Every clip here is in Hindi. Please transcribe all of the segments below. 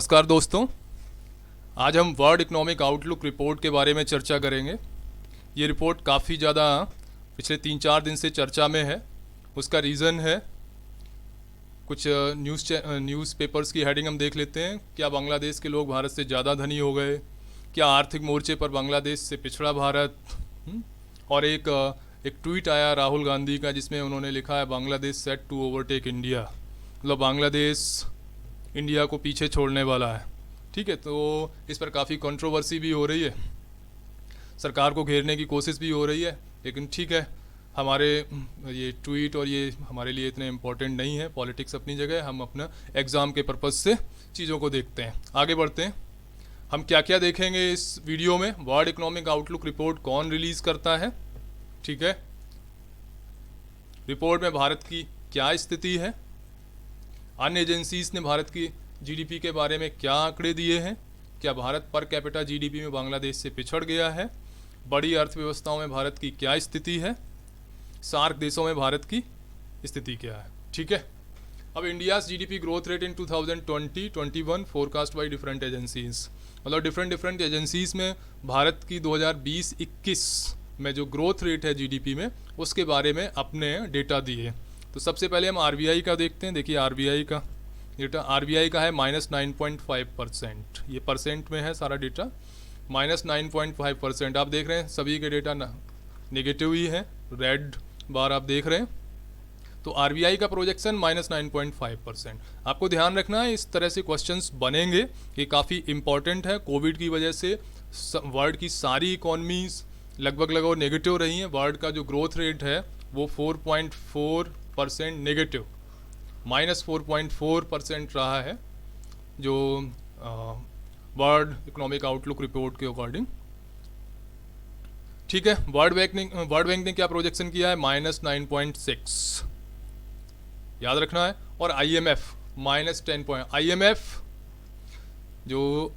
नमस्कार दोस्तों, आज हम वर्ल्ड इकोनॉमिक आउटलुक रिपोर्ट के बारे में चर्चा करेंगे। ये रिपोर्ट काफ़ी ज़्यादा पिछले 3-4 दिन से चर्चा में है। उसका रीज़न है कुछ न्यूज़ पेपर्स की हेडिंग हम देख लेते हैं। क्या बांग्लादेश के लोग भारत से ज़्यादा धनी हो गए? क्या आर्थिक मोर्चे पर बांग्लादेश से पिछड़ा भारत? और एक ट्वीट आया राहुल गांधी का जिसमें उन्होंने लिखा है Bangladesh set to overtake India, मतलब बांग्लादेश इंडिया को पीछे छोड़ने वाला है। ठीक है, तो इस पर काफ़ी कंट्रोवर्सी भी हो रही है, सरकार को घेरने की कोशिश भी हो रही है। लेकिन ठीक है, हमारे ये ट्वीट और ये हमारे लिए इतने इम्पोर्टेंट नहीं है। पॉलिटिक्स अपनी जगह, हम अपना एग्ज़ाम के पर्पज़ से चीज़ों को देखते हैं। आगे बढ़ते हैं, हम क्या क्या देखेंगे इस वीडियो में। वर्ल्ड इकोनॉमिक आउटलुक रिपोर्ट कौन रिलीज़ करता है, ठीक है, रिपोर्ट में भारत की क्या स्थिति है, अन्य एजेंसीज ने भारत की जीडीपी के बारे में क्या आंकड़े दिए हैं, क्या भारत पर कैपिटा जीडीपी में बांग्लादेश से पिछड़ गया है, बड़ी अर्थव्यवस्थाओं में भारत की क्या स्थिति है, सार्क देशों में भारत की स्थिति क्या है। ठीक है, अब India's GDP growth rate in 2020-21 forecast by different agencies, मतलब डिफरेंट एजेंसीज में भारत की 2020-21 में जो ग्रोथ रेट है जीडीपी में, उसके बारे में अपने डेटा दिए। तो सबसे पहले हम आरबीआई का देखते हैं। देखिए आरबीआई का डेटा, आरबीआई का है -9.5%। ये परसेंट में है सारा डेटा, -9.5%। आप देख रहे हैं सभी के डेटा नेगेटिव ही है, रेड बार आप देख रहे हैं। तो आरबीआई का प्रोजेक्शन -9.5%। आपको ध्यान रखना है, इस तरह से क्वेश्चंस बनेंगे, ये काफ़ी इंपॉर्टेंट है। कोविड की वजह से वर्ल्ड की सारी इकॉनमीज लगभग नेगेटिव रही हैं। वर्ल्ड का जो ग्रोथ रेट है वो 4.4% नेगेटिव, -4.4% रहा है जो वर्ल्ड इकोनॉमिक आउटलुक रिपोर्ट के अकॉर्डिंग। ठीक है, वर्ल्ड बैंक ने क्या प्रोजेक्शन किया है, -9.6, याद रखना है। और आईएमएफ -10. आईएमएफ जो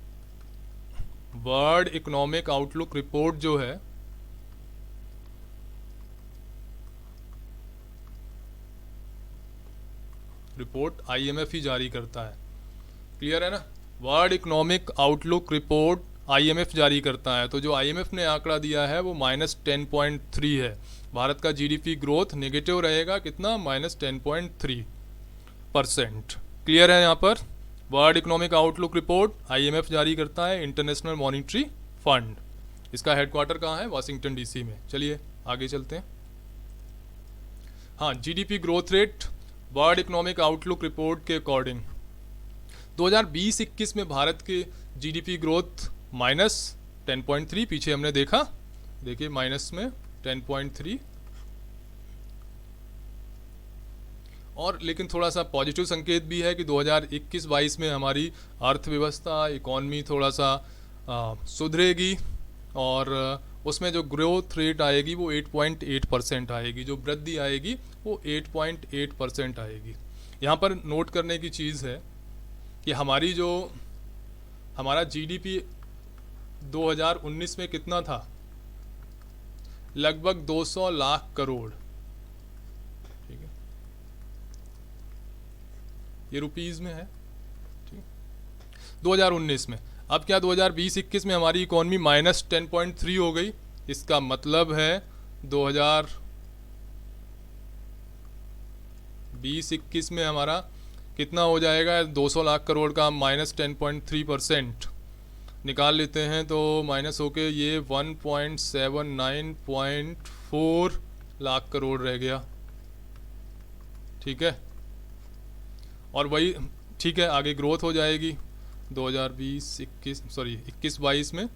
वर्ल्ड इकोनॉमिक आउटलुक रिपोर्ट जो है, रिपोर्ट आईएमएफ ही जारी करता है, क्लियर है ना। World economic outlook report IMF जारी करता है। तो जो आईएमएफ ने आंकड़ा दिया है वो -10.3 है। भारत का जीडीपी ग्रोथ नेगेटिव रहेगा, कितना, -10.3%। क्लियर है यहाँ पर। World economic outlook report IMF जारी करता है, इंटरनेशनल मॉनिटरी फंड। इसका हेडक्वार्टर कहाँ है, वाशिंगटन डीसी में। चलिए आगे चलते हैं। हाँ, GDP growth rate world economic outlook report के अकॉर्डिंग 2020-21 में भारत के जीडीपी ग्रोथ -10.3, पीछे हमने देखा, देखिए माइनस में 10.3। और लेकिन थोड़ा सा पॉजिटिव संकेत भी है कि 2021-22 में हमारी अर्थव्यवस्था, इकॉनमी थोड़ा सा सुधरेगी और उसमें जो ग्रोथ रेट आएगी वो 8.8% आएगी, जो वृद्धि आएगी वो 8.8% आएगी। यहाँ पर नोट करने की चीज़ है कि हमारा जीडीपी 2019 में कितना था, लगभग 200 लाख करोड़। ठीक है, ये रुपीस में है, ठीक, 2019 में। अब क्या 2020-21 में हमारी इकॉनमी -10.3 हो गई। इसका मतलब है 2020-21 में हमारा कितना हो जाएगा, 200 लाख करोड़ का -10.3% निकाल लेते हैं तो माइनस होके ये 1.79.4 लाख करोड़ रह गया। ठीक है, और वही ठीक है, आगे ग्रोथ हो जाएगी 21-22 में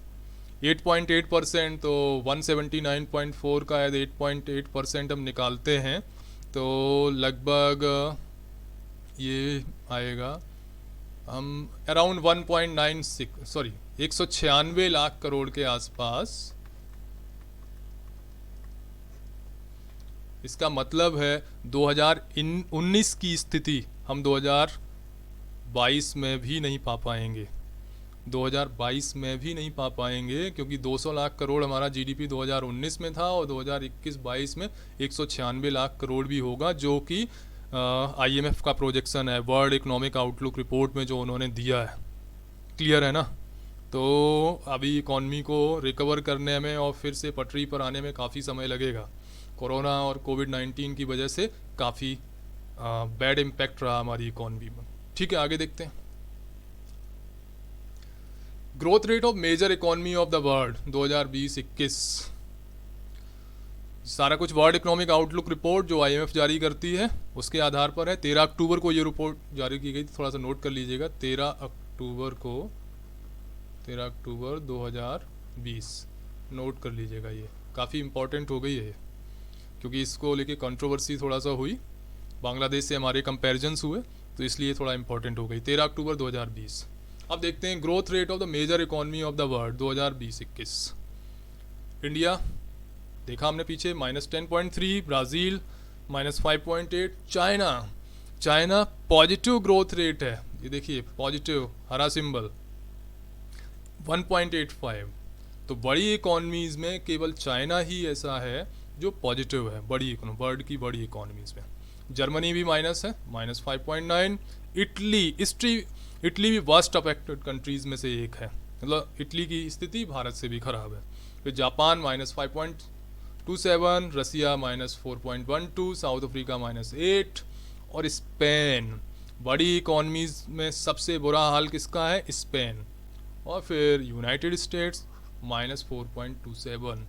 8.8%। तो 179.4 का है, 8.8% हम निकालते हैं तो लगभग ये आएगा हम अराउंड 196 लाख करोड़ के आसपास। इसका मतलब है 2019 की स्थिति हम 2022 में भी नहीं पा पाएंगे, 2022 में भी नहीं पा पाएंगे, क्योंकि 200 लाख करोड़ हमारा जीडीपी 2019 में था और 2021-22 में 196 लाख करोड़ भी होगा, जो कि आईएमएफ का प्रोजेक्शन है, वर्ल्ड इकोनॉमिक आउटलुक रिपोर्ट में जो उन्होंने दिया है। क्लियर है ना। तो अभी इकॉनमी को रिकवर करने में और फिर से पटरी पर आने में काफ़ी समय लगेगा। कोरोना और कोविड-19 की वजह से काफ़ी बैड इम्पैक्ट रहा हमारी इकॉनमी में। ठीक है, आगे देखते हैं। Growth rate of major economy of the world 2020-21, सारा कुछ वर्ल्ड इकोनॉमिक आउटलुक रिपोर्ट जो IMF जारी करती है उसके आधार पर है। 13 अक्टूबर को ये रिपोर्ट जारी की गई थी, थोड़ा सा नोट कर लीजिएगा। 13 अक्टूबर 2020 नोट कर लीजिएगा, ये काफ़ी इम्पोर्टेंट हो गई है क्योंकि इसको लेके कंट्रोवर्सी थोड़ा सा हुई, बांग्लादेश से हमारे कंपैरिजन्स हुए, तो इसलिए थोड़ा इंपॉर्टेंट हो गई। 13 अक्टूबर 2020। अब देखते हैं growth rate of the major economy of the world 2020-21। India देखा हमने पीछे -10.3, Brazil -5.8, China positive growth rate है, ये देखिए पॉजिटिव हरा सिंबल 1.85। तो बड़ी इकॉनमीज़ में केवल चाइना ही ऐसा है जो पॉजिटिव है, बड़ी वर्ल्ड की बड़ी इकॉनमीज़ में। जर्मनी भी माइनस है, -5.9। इटली भी वर्स्ट अफेक्टेड कंट्रीज़ में से एक है, मतलब इटली की स्थिति भारत से भी खराब है। फिर जापान -5.27, रसिया -4.12, साउथ अफ्रीका -8 और स्पेन। बड़ी इकॉनमीज़ में सबसे बुरा हाल किसका है? स्पेन। और फिर यूनाइटेड स्टेट्स -4.27।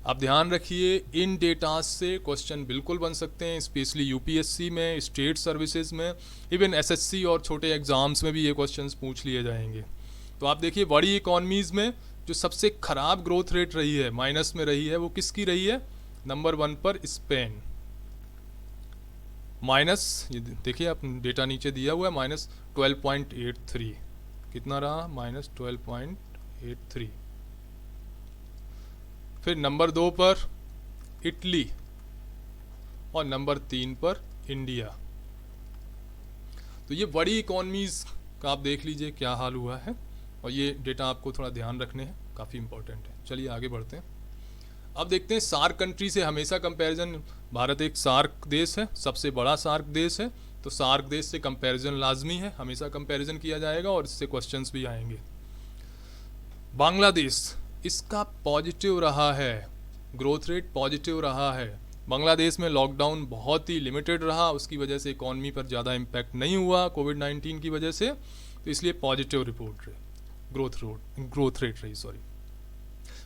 आप ध्यान रखिए, इन डेटा से क्वेश्चन बिल्कुल बन सकते हैं, स्पेशली UPSC में, स्टेट सर्विसेज में, इवन SSC और छोटे एग्जाम्स में भी ये क्वेश्चंस पूछ लिए जाएंगे। तो आप देखिए बड़ी इकॉनमीज़ में जो सबसे खराब ग्रोथ रेट रही है, माइनस में रही है, वो किसकी रही है? नंबर 1 पर स्पेन, माइनस, ये देखिए आप डेटा नीचे दिया हुआ है, -12.83। कितना रहा? -12.83। फिर नंबर 2 पर इटली और नंबर 3 पर इंडिया। तो ये बड़ी इकॉनमीज़ का आप देख लीजिए क्या हाल हुआ है, और ये डेटा आपको थोड़ा ध्यान रखने हैं, काफ़ी इंपॉर्टेंट है। चलिए आगे बढ़ते हैं। अब देखते हैं सार्क कंट्री से हमेशा कंपैरिजन, भारत एक सार्क देश है, सबसे बड़ा सार्क देश है, तो सार्क देश से कंपैरिजन लाजमी है, हमेशा कंपैरिजन किया जाएगा और इससे क्वेश्चंस भी आएंगे। बांग्लादेश, इसका पॉजिटिव रहा है, ग्रोथ रेट पॉजिटिव रहा है। बांग्लादेश में लॉकडाउन बहुत ही लिमिटेड रहा, उसकी वजह से इकॉनमी पर ज़्यादा इम्पैक्ट नहीं हुआ कोविड-19 की वजह से, तो इसलिए पॉजिटिव रिपोर्ट रही, ग्रोथ रेट रही, सॉरी।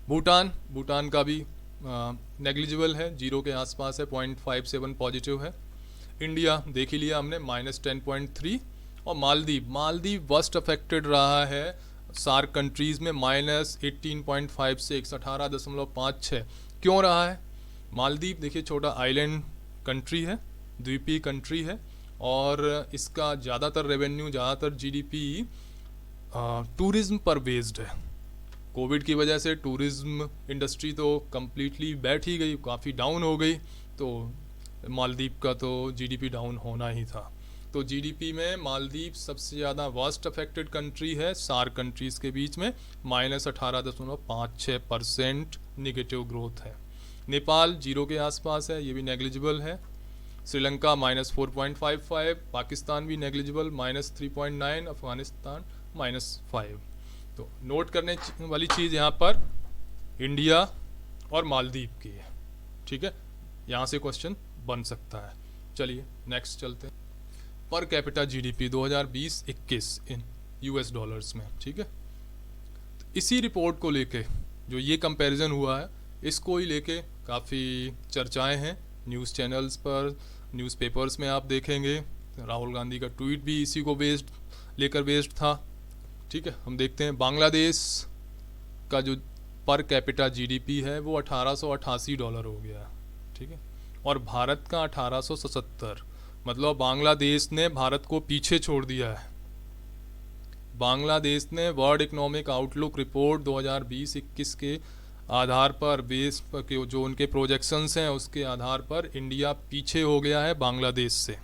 भूटान का भी नेग्लिजिबल है, 0 के आसपास है, 0.57 पॉजिटिव है। इंडिया देख ही लिया हमने, -10.3। और मालदीव वर्स्ट अफेक्टेड रहा है सार्क कंट्रीज़ में, -18.56, 18.56। क्यों रहा है? मालदीव देखिए छोटा आइलैंड कंट्री है, द्वीपीय कंट्री है, और इसका ज़्यादातर रेवेन्यू, ज़्यादातर GDP टूरिज़्म पर बेस्ड है। कोविड की वजह से टूरिज़्म इंडस्ट्री तो कम्प्लीटली बैठ ही गई, काफ़ी डाउन हो गई, तो मालदीव का तो GDP डाउन होना ही था। तो GDP में मालदीव सबसे ज़्यादा वर्स्ट अफेक्टेड कंट्री है सार्क कंट्रीज़ के बीच में, -18.56% निगेटिव ग्रोथ है। नेपाल 0 के आसपास है, ये भी नेग्लिजिबल है। श्रीलंका -4.55, पाकिस्तान भी नेग्लिजिबल -3.9, अफगानिस्तान -5। तो नोट करने वाली चीज़ यहाँ पर इंडिया और मालदीव की है, ठीक है, यहाँ से क्वेश्चन बन सकता है। चलिए नेक्स्ट चलते हैं। पर कैपिटा GDP 2020-21 इन US डॉलर्स में, ठीक है। तो इसी रिपोर्ट को लेके जो ये कंपैरिजन हुआ है, इसको ही लेके काफ़ी चर्चाएं हैं न्यूज़ चैनल्स पर, न्यूज़पेपर्स में आप देखेंगे। राहुल गांधी का ट्वीट भी इसी को बेस्ड था, ठीक है। हम देखते हैं बांग्लादेश का जो पर कैपिटा GDP है वो $1888 हो गया, ठीक है, और भारत का 1877। मतलब बांग्लादेश ने भारत को पीछे छोड़ दिया है। बांग्लादेश ने वर्ल्ड इकोनॉमिक आउटलुक रिपोर्ट 2020-21 के आधार पर, बेस पर के जो उनके प्रोजेक्शंस हैं उसके आधार पर इंडिया पीछे हो गया है बांग्लादेश से,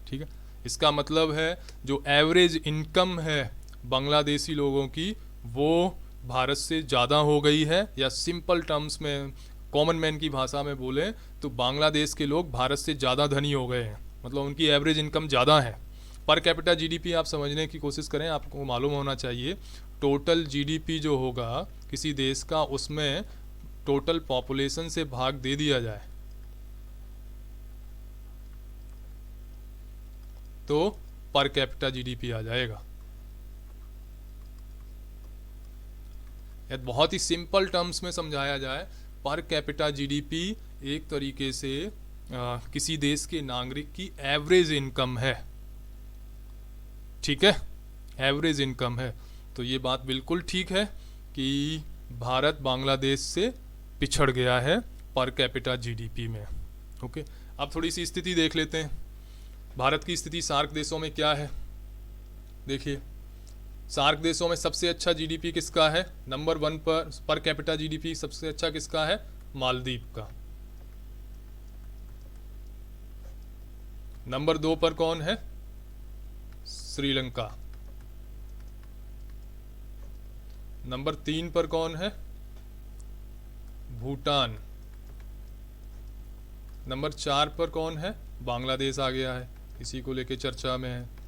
ठीक है। इसका मतलब है जो एवरेज इनकम है बांग्लादेशी लोगों की वो भारत से ज़्यादा हो गई है, या सिंपल टर्म्स में कॉमन मैन की भाषा में बोले तो बांग्लादेश के लोग भारत से ज़्यादा धनी हो गए हैं, मतलब उनकी एवरेज इनकम ज़्यादा है। पर कैपिटा जीडीपी आप समझने की कोशिश करें, आपको मालूम होना चाहिए टोटल जीडीपी जो होगा किसी देश का, उसमें टोटल पॉपुलेशन से भाग दे दिया जाए तो पर कैपिटा जीडीपी आ जाएगा। बहुत ही सिंपल टर्म्स में समझाया जाए, पर कैपिटा जीडीपी एक तरीके से किसी देश के नागरिक की एवरेज इनकम है, ठीक है, एवरेज इनकम है। तो ये बात बिल्कुल ठीक है कि भारत बांग्लादेश से पिछड़ गया है पर कैपिटा जीडीपी में। ओके, अब थोड़ी सी स्थिति देख लेते हैं। भारत की स्थिति सार्क देशों में क्या है, देखिए सार्क देशों में सबसे अच्छा जीडीपी किसका है, नंबर 1 पर कैपिटा जीडीपी सबसे अच्छा किसका है, मालदीव का। नंबर 2 पर कौन है, श्रीलंका। नंबर 3 पर कौन है, भूटान। नंबर 4 पर कौन है, बांग्लादेश आ गया है, इसी को लेके चर्चा में है।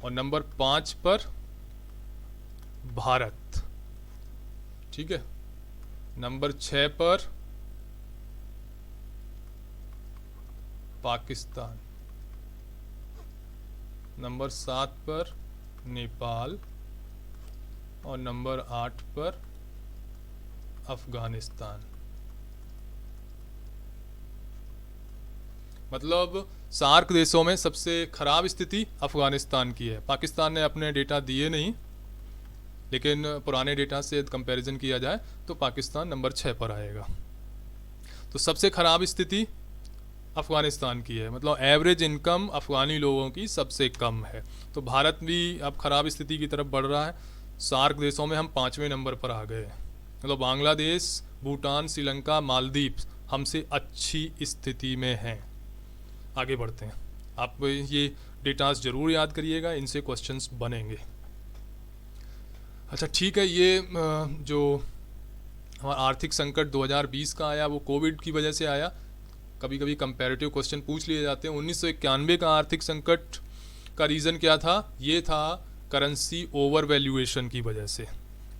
और नंबर 5 पर भारत, ठीक है। नंबर 6 पर पाकिस्तान। नंबर 7 पर नेपाल और नंबर 8 पर अफगानिस्तान। मतलब सार्क देशों में सबसे खराब स्थिति अफगानिस्तान की है। पाकिस्तान ने अपने डेटा दिए नहीं, लेकिन पुराने डेटा से कंपैरिजन किया जाए तो पाकिस्तान नंबर 6 पर आएगा। तो सबसे खराब स्थिति अफगानिस्तान की है, मतलब एवरेज इनकम अफगानी लोगों की सबसे कम है। तो भारत भी अब खराब स्थिति की तरफ बढ़ रहा है। सार्क देशों में हम 5वें नंबर पर आ गए हैं, मतलब बांग्लादेश, भूटान, श्रीलंका, मालदीव हमसे अच्छी स्थिति में हैं। आगे बढ़ते हैं, आप ये डेटास जरूर याद करिएगा, इनसे क्वेश्चंस बनेंगे। अच्छा ठीक है, ये जो हमारा आर्थिक संकट 2020 का आया वो कोविड की वजह से आया। कभी कभी कंपैरेटिव क्वेश्चन पूछ लिए जाते हैं। 1991 का आर्थिक संकट का रीज़न क्या था, ये था करेंसी ओवर वैल्यूएशन की वजह से,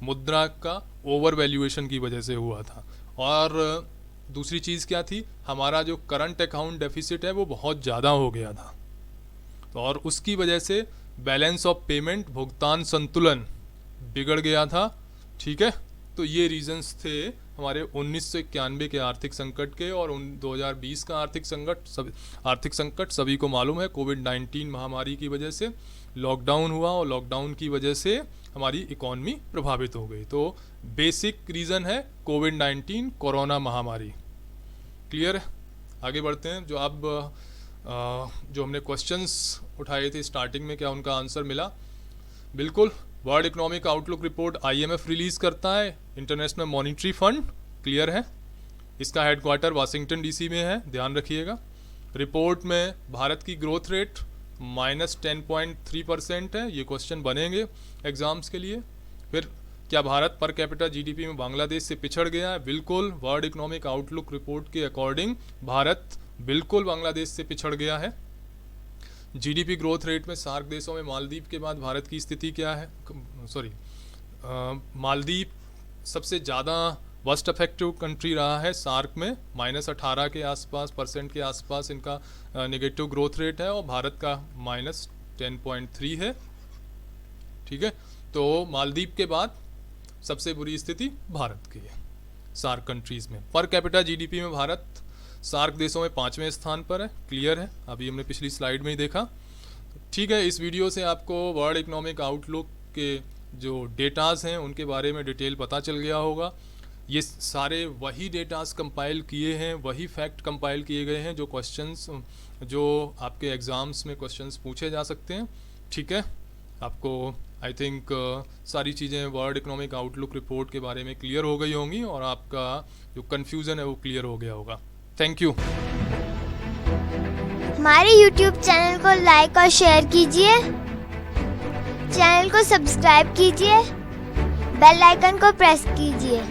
मुद्रा का ओवर वैल्यूएशन की वजह से हुआ था। और दूसरी चीज़ क्या थी, हमारा जो करंट अकाउंट डेफिसिट है वो बहुत ज़्यादा हो गया था, तो और उसकी वजह से बैलेंस ऑफ पेमेंट, भुगतान संतुलन बिगड़ गया था, ठीक है। तो ये रीजंस थे हमारे 1991 के आर्थिक संकट के। और 2020 का आर्थिक संकट सभी को मालूम है, कोविड-19 महामारी की वजह से लॉकडाउन हुआ और लॉकडाउन की वजह से हमारी इकॉनमी प्रभावित हो गई। तो बेसिक रीज़न है कोविड-19, कोरोना महामारी। क्लियर है, आगे बढ़ते हैं। जो अब जो हमने क्वेश्चंस उठाए थे स्टार्टिंग में, क्या उनका आंसर मिला? बिल्कुल। World economic outlook report IMF release करता है, इंटरनेशनल मॉनिटरी फंड, क्लियर है। इसका हेडक्वार्टर वाशिंगटन DC में है, ध्यान रखिएगा। रिपोर्ट में भारत की ग्रोथ रेट -10.3% है, ये क्वेश्चन बनेंगे एग्जाम्स के लिए। फिर क्या भारत पर कैपिटा GDP में बांग्लादेश से पिछड़ गया है? बिल्कुल। वर्ल्ड इकोनॉमिक आउटलुक रिपोर्ट के अकॉर्डिंग भारत बिल्कुल बांग्लादेश से पिछड़ गया है। GDP ग्रोथ रेट में सार्क देशों में मालदीव के बाद भारत की स्थिति क्या है? मालदीव सबसे ज़्यादा वर्स्ट अफेक्टिव कंट्री रहा है सार्क में, -18 के आसपास % के आसपास इनका नेगेटिव ग्रोथ रेट है, और भारत का -10.3 है, ठीक है। तो मालदीव के बाद सबसे बुरी स्थिति भारत की है सार्क कंट्रीज़ में। पर कैपिटा GDP में भारत सार्क देशों में 5वें स्थान पर है, क्लियर है, अभी हमने पिछली स्लाइड में ही देखा। ठीक है, इस वीडियो से आपको वर्ल्ड इकोनॉमिक आउटलुक के जो डेटाज हैं उनके बारे में डिटेल पता चल गया होगा। ये सारे वही डेटाज कंपाइल किए हैं, वही फैक्ट कंपाइल किए गए हैं जो क्वेश्चंस जो आपके एग्ज़ाम्स में क्वेश्चंस पूछे जा सकते हैं, ठीक है। आपको आई थिंक सारी चीज़ें वर्ल्ड इकोनॉमिक आउटलुक रिपोर्ट के बारे में क्लियर हो गई होंगी, और आपका जो कन्फ्यूज़न है वो क्लियर हो गया होगा। Thank you. हमारे YouTube चैनल को लाइक और शेयर कीजिए, चैनल को सब्सक्राइब कीजिए, बेल आइकन को प्रेस कीजिए।